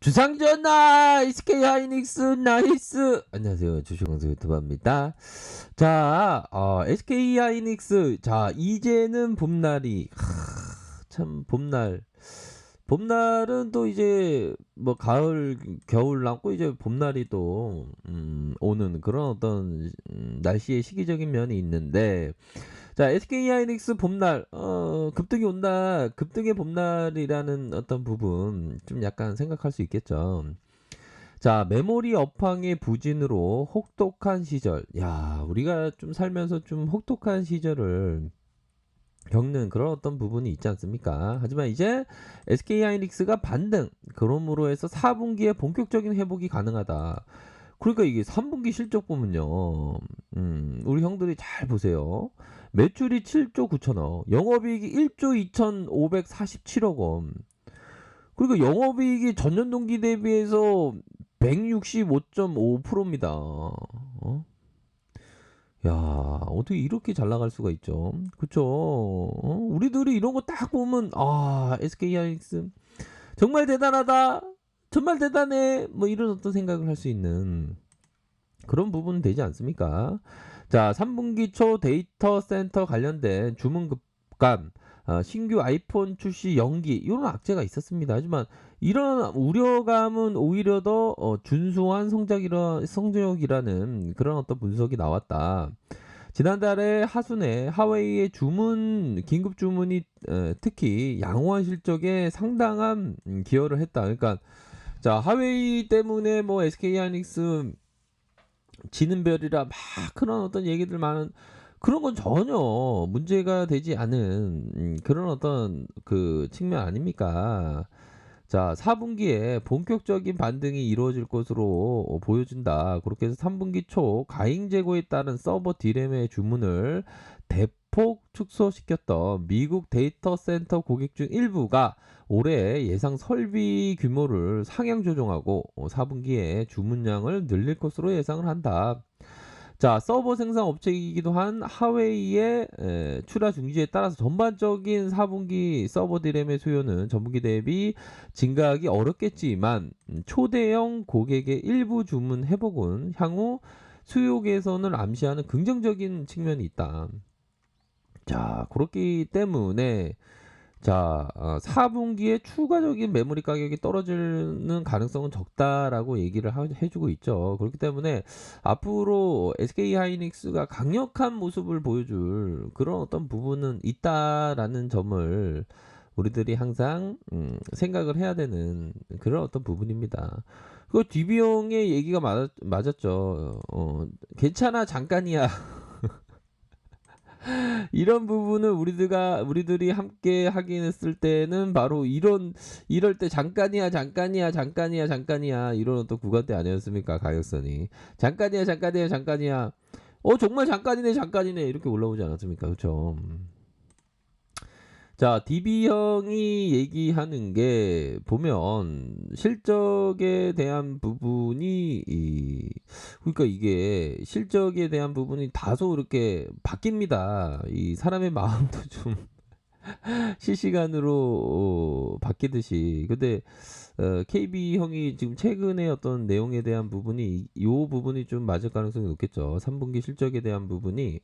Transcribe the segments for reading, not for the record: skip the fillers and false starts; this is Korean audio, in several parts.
주상 전화 SK 하이닉스 나이스. 안녕하세요, 주식왕수 유튜버입니다. 자, SK 하이닉스, 자 이제는 봄날이 참 봄날은 또 이제 뭐 가을 겨울 남고 이제 봄날이 또 오는 그런 어떤 날씨의 시기적인 면이 있는데, 자 SK 하이닉스 봄날 급등이 온다, 급등의 봄날이라는 어떤 부분 좀 약간 생각할 수 있겠죠. 자, 메모리 업황의 부진으로 혹독한 시절. 야, 우리가 좀 살면서 좀 혹독한 시절을 겪는 그런 어떤 부분이 있지 않습니까? 하지만 이제 SK 하이닉스가 반등, 그러므로 해서 4분기에 본격적인 회복이 가능하다. 그러니까 이게 3분기 실적 보면요. 우리 형들이 잘 보세요. 매출이 7조 9천억, 영업이익이 1조 2,547억 원. 그러니까 영업이익이 전년 동기 대비해서 165.5%입니다. 야, 어떻게 이렇게 잘 나갈 수가 있죠? 그쵸? 우리들이 이런 거 딱 보면, SK 하이닉스 정말 대단하다, 정말 대단해, 뭐 이런 어떤 생각을 할 수 있는 그런 부분 되지 않습니까? 자, 3분기 초 데이터 센터 관련된 주문 급감, 신규 아이폰 출시 연기, 이런 악재가 있었습니다. 하지만 이런 우려감은 오히려 더 준수한 성적이라는 그런 어떤 분석이 나왔다. 지난달에 하순에 하웨이의 긴급 주문이 특히 양호한 실적에 상당한 기여를 했다. 그러니까 자, 하웨이 때문에 뭐 SK 하이닉스 지는 별이라 막 그런 어떤 얘기들 많은, 그런 건 전혀 문제가 되지 않은 그런 어떤 그 측면 아닙니까? 자, 4분기에 본격적인 반등이 이루어질 것으로 보여진다. 그렇게 해서 3분기 초 가잉 재고에 따른 서버 디램의 주문을 대폭 축소시켰던 미국 데이터 센터 고객 중 일부가 올해 예상 설비 규모를 상향 조정하고 4분기에 주문량을 늘릴 것으로 예상을 한다. 자, 서버 생산 업체이기도 한 하웨이의 출하 중지에 따라서 전반적인 4분기 서버 디램의 수요는 전분기 대비 증가하기 어렵겠지만, 초대형 고객의 일부 주문 회복은 향후 수요 개선을 암시하는 긍정적인 측면이 있다. 자, 그렇기 때문에 자, 4분기에 추가적인 메모리 가격이 떨어지는 가능성은 적다라고 얘기를 해주고 있죠. 그렇기 때문에 앞으로 SK 하이닉스가 강력한 모습을 보여줄 그런 어떤 부분은 있다라는 점을 우리들이 항상 생각을 해야 되는 그런 어떤 부분입니다. 그 DB형의 얘기가 맞았죠. 괜찮아, 잠깐이야. 이런 부분을 우리들이 함께 하긴 했을 때는 바로 이럴 때 잠깐이야, 잠깐이야, 잠깐이야, 잠깐이야, 이런 어떤 구간대 아니었습니까? 가격선이 잠깐이야, 잠깐이야, 잠깐이야. 정말 잠깐이네, 잠깐이네, 이렇게 올라오지 않았습니까? 그렇죠? 자, DB형이 얘기하는 게 보면 실적에 대한 부분이 그러니까 이게 실적에 대한 부분이 다소 이렇게 바뀝니다. 이 사람의 마음도 좀 실시간으로 바뀌듯이. 근데 KB 형이 지금 최근에 어떤 내용에 대한 부분이 요 부분이 좀 맞을 가능성이 높겠죠. 3분기 실적에 대한 부분이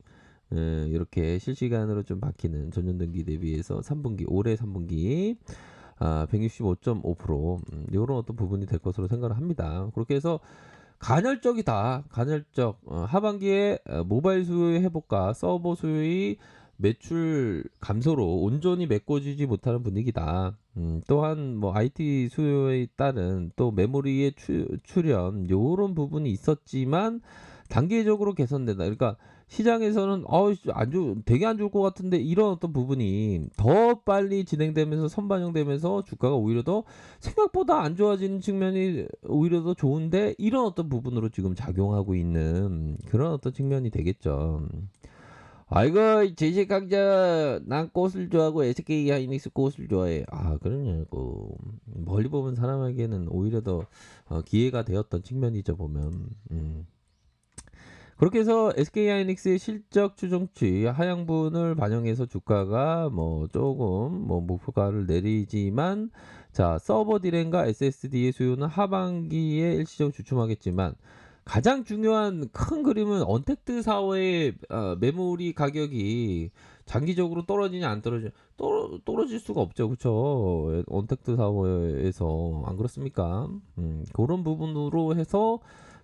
이렇게 실시간으로 좀 바뀌는, 전년 동기 대비해서 3분기, 올해 3분기 165.5%, 이런 어떤 부분이 될 것으로 생각을 합니다. 그렇게 해서 간헐적이다. 간헐적. 하반기에 모바일 수요의 회복과 서버 수요의 매출 감소로 온전히 메꿔지지 못하는 분위기다. 또한 뭐 IT 수요에 따른 또 메모리의 출현, 요런 부분이 있었지만 단계적으로 개선된다. 그러니까 시장에서는 되게 안 좋을 것 같은데, 이런 어떤 부분이 더 빨리 진행되면서 선반영되면서 주가가 오히려 더 생각보다 안 좋아지는 측면이 오히려 더 좋은데, 이런 어떤 부분으로 지금 작용하고 있는 그런 어떤 측면이 되겠죠. 아이고, 제시 강자, 난 꽃을 좋아하고 SK 하이닉스 꽃을 좋아해. 그러냐고. 멀리 보면 사람에게는 오히려 더 기회가 되었던 측면이죠, 보면. 그렇게 해서 SK하이닉스의 실적 추정치 하향분을 반영해서 주가가 뭐 조금 뭐 목표가를 내리지만 자 서버 디램과 SSD의 수요는 하반기에 일시적으로 주춤하겠지만 가장 중요한 큰 그림은 언택트 사워의 메모리 가격이 장기적으로 떨어지냐 안 떨어지냐 떨어질 수가 없죠, 그렇죠? 언택트 사워에서 안 그렇습니까? 그런 부분으로 해서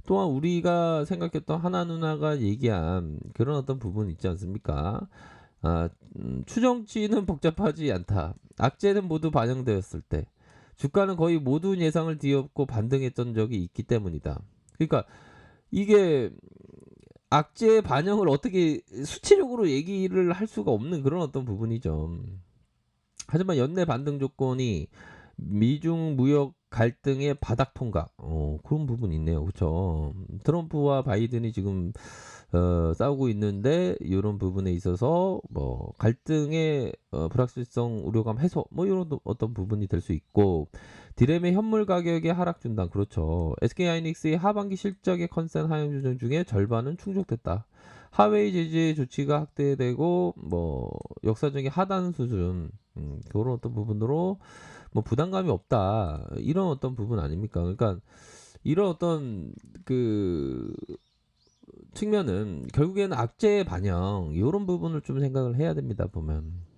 또한 우리가 생각했던 하나 누나가 얘기한 그런 어떤 부분 있지 않습니까? 추정치는 복잡하지 않다. 악재는 모두 반영되었을 때 주가는 거의 모든 예상을 뒤엎고 반등했던 적이 있기 때문이다. 그러니까 이게 악재 반영을 어떻게 수치적으로 얘기를 할 수가 없는 그런 어떤 부분이죠. 하지만 연내 반등 조건이 미중 무역 갈등의 바닥 통과. 그런 부분이 있네요. 그렇죠? 트럼프와 바이든이 지금 싸우고 있는데 이런 부분에 있어서 뭐 갈등의 불확실성 우려감 해소 뭐 이런 어떤 부분이 될 수 있고 디램의 현물 가격의 하락 중단 그렇죠. SK하이닉스의 하반기 실적의 컨센 하향 조정 중에 절반은 충족됐다. 하웨이 제재 조치가 확대되고 뭐 역사적인 하단 수준 그런 어떤 부분으로 뭐 부담감이 없다 이런 어떤 부분 아닙니까? 그러니까 이런 어떤 그 측면은 결국에는 악재의 반영 이런 부분을 좀 생각을 해야 됩니다 보면.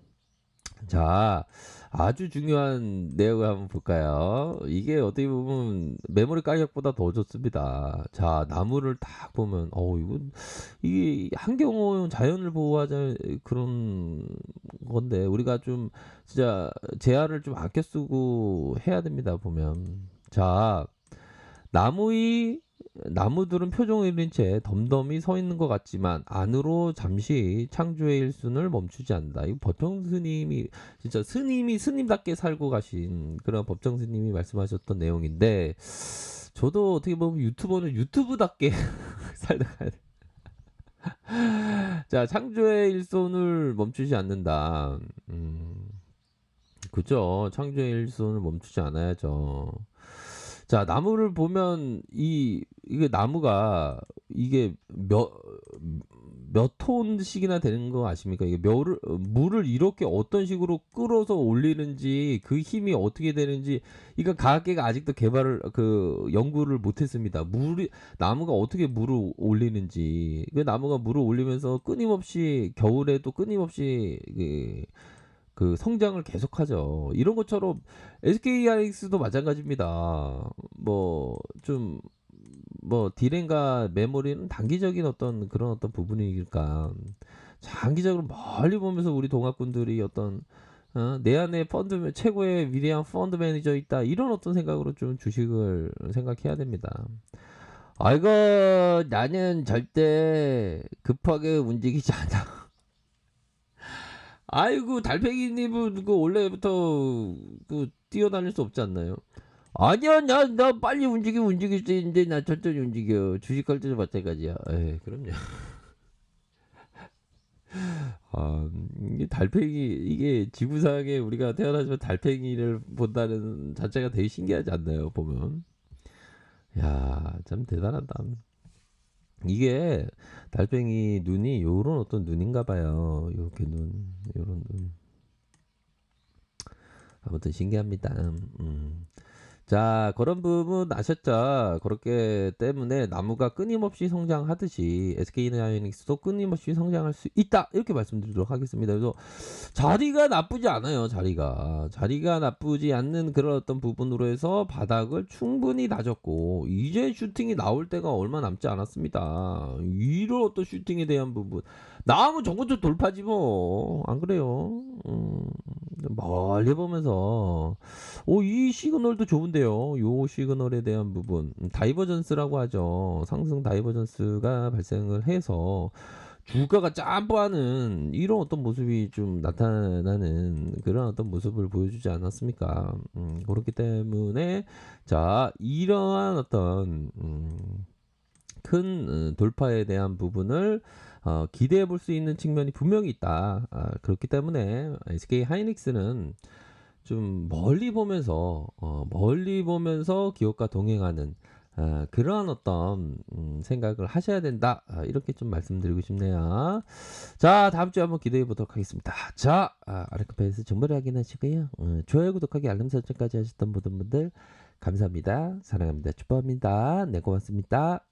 자, 아주 중요한 내용을 한번 볼까요? 이게 어떻게 보면 메모리 가격보다 더 좋습니다. 자, 나무를 딱 보면, 이건, 이게 환경오염 자연을 보호하자 그런 건데, 우리가 좀 진짜 재화를 좀 아껴 쓰고 해야 됩니다, 보면. 자, 나무의 나무들은 표정을 잃은 채 덤덤히 서 있는 것 같지만 안으로 잠시 창조의 일순을 멈추지 않는다. 이 법정 스님이 진짜 스님이 스님답게 살고 가신 그런 법정 스님이 말씀하셨던 내용인데 저도 어떻게 보면 유튜버는 유튜브답게 살다 가야 돼. 자, 창조의 일손을 멈추지 않는다. 그죠? 창조의 일손을 멈추지 않아야죠. 자, 나무를 보면 이게 나무가 이게 몇 톤씩이나 되는 거 아십니까? 이게 물을 이렇게 어떤 식으로 끌어서 올리는지 그 힘이 어떻게 되는지 이거 과학계가 아직도 개발을 연구를 못했습니다. 나무가 어떻게 물을 올리는지 그 나무가 물을 올리면서 끊임없이 겨울에도 끊임없이 성장을 계속하죠. 이런 것처럼 SK하이닉스도 마찬가지입니다. 뭐 좀 뭐 디램과 메모리는 단기적인 어떤 그런 어떤 부분이니까 장기적으로 멀리 보면서 우리 동학군들이 어떤 내 안에 최고의 위대한 펀드 매니저 있다 이런 어떤 생각으로 좀 주식을 생각해야 됩니다. 아이고 나는 절대 급하게 움직이지 않아. 아이고 달팽이님은 원래부터 뛰어다닐 수 없지 않나요? 아니야 나 빨리 움직일 수 있는데 나 천천히 움직여. 주식할 때도 마찬가지야. 에이 그럼요. 이게 이게 지구상에 우리가 태어나서 달팽이를 본다는 자체가 되게 신기하지 않나요 보면. 야 참 대단하다. 이게 달팽이 눈이 요런 어떤 눈인가 봐요. 요렇게 요런 눈. 아무튼 신기합니다. 자, 그런 부분 아셨죠? 그렇게 때문에 나무가 끊임없이 성장하듯이 SK하이닉스도 끊임없이 성장할 수 있다. 이렇게 말씀드리도록 하겠습니다. 그래서 자리가 나쁘지 않아요. 자리가 나쁘지 않는 그런 어떤 부분으로 해서 바닥을 충분히 다졌고 이제 슈팅이 나올 때가 얼마 남지 않았습니다. 이런 어떤 슈팅에 대한 부분 나오면 저것도 돌파지 뭐 안 그래요? 멀리 보면서 이 시그널도 좋은데요. 요 시그널에 대한 부분 다이버전스라고 하죠. 상승 다이버전스가 발생을 해서 주가가 짬뽀하는 이런 어떤 모습이 좀 나타나는 그런 어떤 모습을 보여주지 않았습니까? 그렇기 때문에 자 이러한 어떤 큰 돌파에 대한 부분을 기대해 볼 수 있는 측면이 분명히 있다. 그렇기 때문에 SK 하이닉스는 좀 멀리 보면서 기업과 동행하는 그러한 어떤 생각을 하셔야 된다. 이렇게 좀 말씀드리고 싶네요. 자, 다음 주에 한번 기대해 보도록 하겠습니다. 자, 아르크페이스 정보를 확인하시고요. 좋아요, 구독하기, 알람 설정까지 하셨던 모든 분들 감사합니다. 사랑합니다. 축복합니다. 네, 고맙습니다.